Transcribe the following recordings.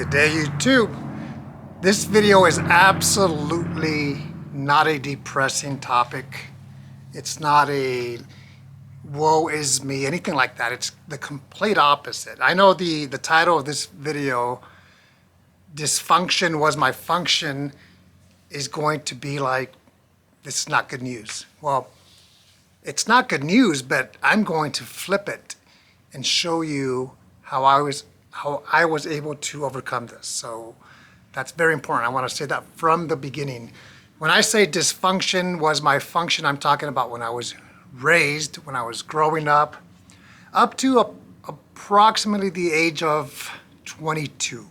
Good day, YouTube. This video is absolutely not a depressing topic. It's not a woe is me, anything like that. It's the complete opposite. I know the title of this video, Dysfunction Was My Function, is going to be like, this is not good news. Well, it's not good news, but I'm going to flip it and show you how I was able to overcome this. So that's very important. I want to say that from the beginning. When I say dysfunction was my function, I'm talking about when I was raised, when I was growing up to approximately the age of 22.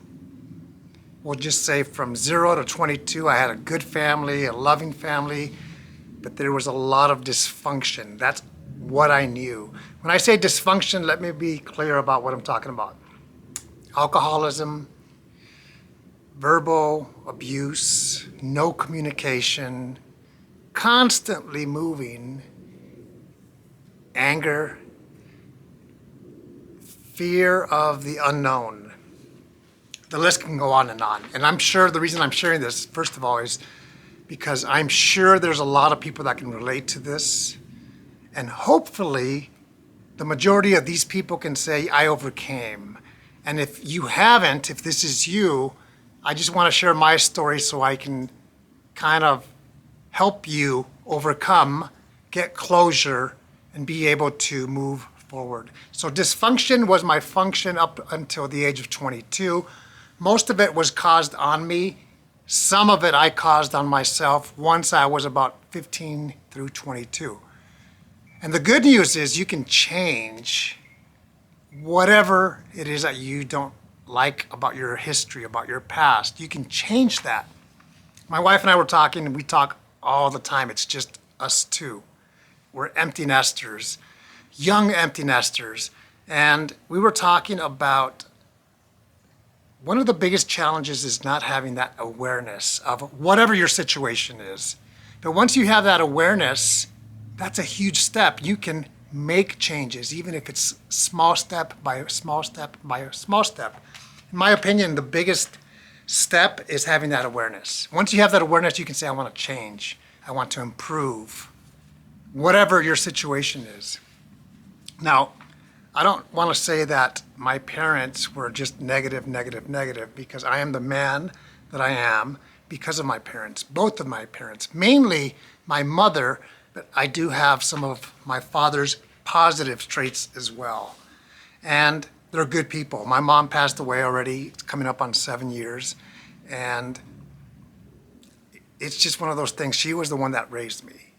We'll just say from 0 to 22, I had a good family, a loving family, but there was a lot of dysfunction. That's what I knew. When I say dysfunction, let me be clear about what I'm talking about. Alcoholism, verbal abuse, no communication, constantly moving, anger, fear of the unknown. The list can go on. And I'm sure the reason I'm sharing this, first of all, is because I'm sure there's a lot of people that can relate to this. And hopefully, the majority of these people can say, I overcame. And if you haven't, if this is you, I just want to share my story so I can kind of help you overcome, get closure, and be able to move forward. So dysfunction was my function up until the age of 22. Most of it was caused on me. Some of it I caused on myself once I was about 15 through 22. And the good news is you can change whatever it is that you don't like about your history, about your past. You can change that. My wife and I were talking, and we talk all the time. It's just us two. We're empty nesters, young empty nesters. And we were talking about one of the biggest challenges is not having that awareness of whatever your situation is. But once you have that awareness, that's a huge step. You can make changes, even if it's small step by small step by small step. In my opinion, the biggest step is having that awareness. Once you have that awareness, you can say, I want to change. I want to improve, whatever your situation is. Now, I don't want to say that my parents were just negative, because I am the man that I am because of my parents, both of my parents, mainly my mother, but I do have some of my father's positive traits as well. And they're good people. My mom passed away already. It's coming up on 7 years. And it's just one of those things. She was the one that raised me.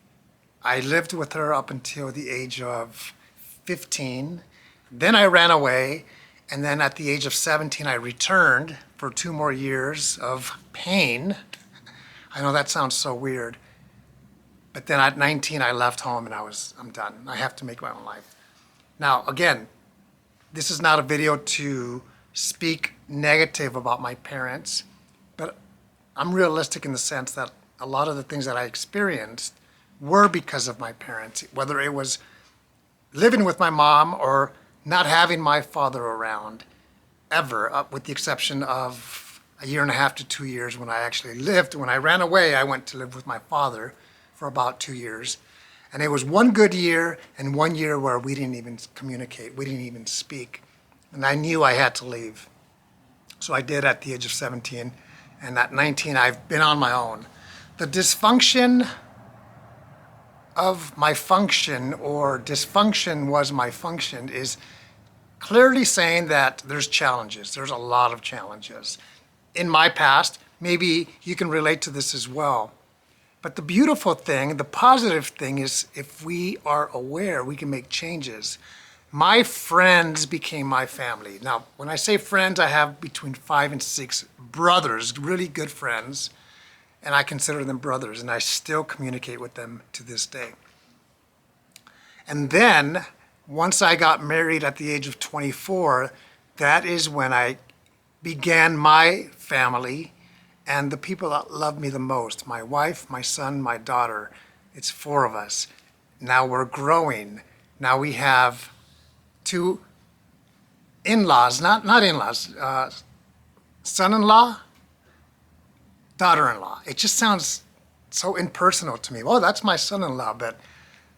I lived with her up until the age of 15. Then I ran away. And then at the age of 17, I returned for 2 more years of pain. I know that sounds so weird. But then at 19, I left home and I'm done. I have to make my own life. Now, again, this is not a video to speak negative about my parents, but I'm realistic in the sense that a lot of the things that I experienced were because of my parents, whether it was living with my mom or not having my father around ever, with the exception of 1.5 to 2 years when I actually lived. When I ran away, I went to live with my father for about 2 years. And it was 1 good year and 1 year where we didn't even communicate. We didn't even speak. And I knew I had to leave. So I did at the age of 17. And at 19, I've been on my own. The dysfunction of my function, or dysfunction was my function, is clearly saying that there's challenges. There's a lot of challenges. In my past, maybe you can relate to this as well. But the beautiful thing, the positive thing is if we are aware, we can make changes. My friends became my family. Now, when I say friends, I have between 5 and 6 brothers, really good friends, and I consider them brothers, and I still communicate with them to this day. And then, once I got married at the age of 24, that is when I began my family. And the people that love me the most, my wife, my son, my daughter, it's 4 of us. Now we're growing. Now we have 2 in-laws, not in-laws, son-in-law, daughter-in-law. It just sounds so impersonal to me. Oh, that's my son-in-law, but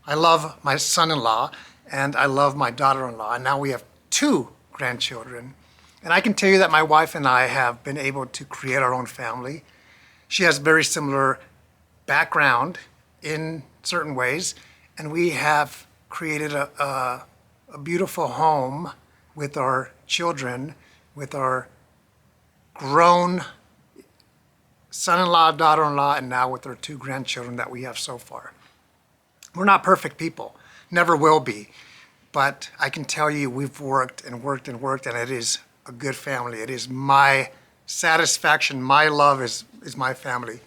I love my son-in-law and I love my daughter-in-law. And now we have 2 grandchildren. And I can tell you that my wife and I have been able to create our own family. She has very similar background in certain ways, and we have created a beautiful home with our children, with our grown son-in-law, daughter-in-law, and now with our 2 grandchildren that we have so far. We're not perfect people, never will be, but I can tell you we've worked and worked and worked, and it is a good family. It is my satisfaction, my love is my family.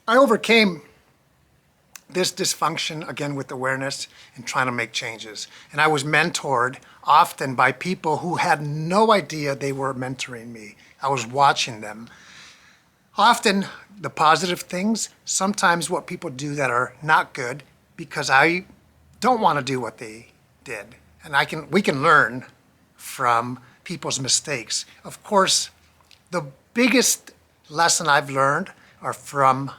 I overcame this dysfunction, again, with awareness and trying to make changes. And I was mentored often by people who had no idea they were mentoring me. I was watching them. Often the positive things, sometimes what people do that are not good because I don't want to do what they did. And we can learn from people's mistakes. Of course, the biggest lessons I've learned are from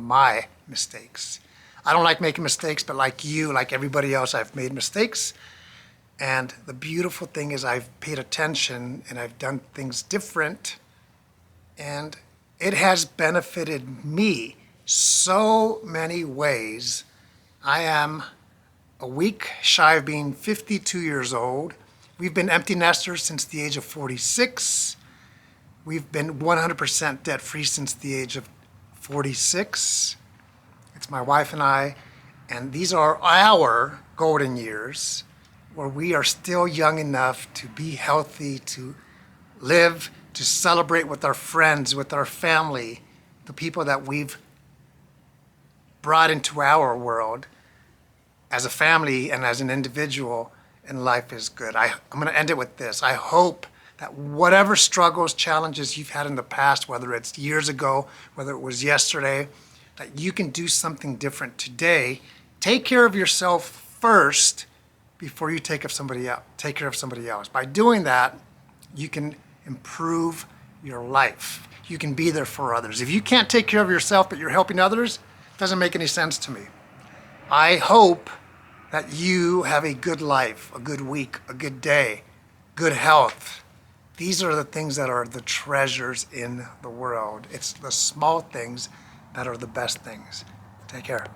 my mistakes. I don't like making mistakes, but like you, like everybody else, I've made mistakes. And the beautiful thing is I've paid attention and I've done things different. And it has benefited me so many ways. I am a week shy of being 52 years old. We've been empty nesters since the age of 46. We've been 100% debt-free since the age of 46. It's my wife and I, and these are our golden years where we are still young enough to be healthy, to live, to celebrate with our friends, with our family, the people that we've brought into our world as a family and as an individual, and life is good. I'm going to end it with this. I hope that whatever struggles, challenges you've had in the past, whether it's years ago, whether it was yesterday, that you can do something different today. Take care of yourself first before you take care of somebody else. By doing that, you can improve your life. You can be there for others. If you can't take care of yourself but you're helping others, it doesn't make any sense to me. I hope that you have a good life, a good week, a good day, good health. These are the things that are the treasures in the world. It's the small things that are the best things. Take care.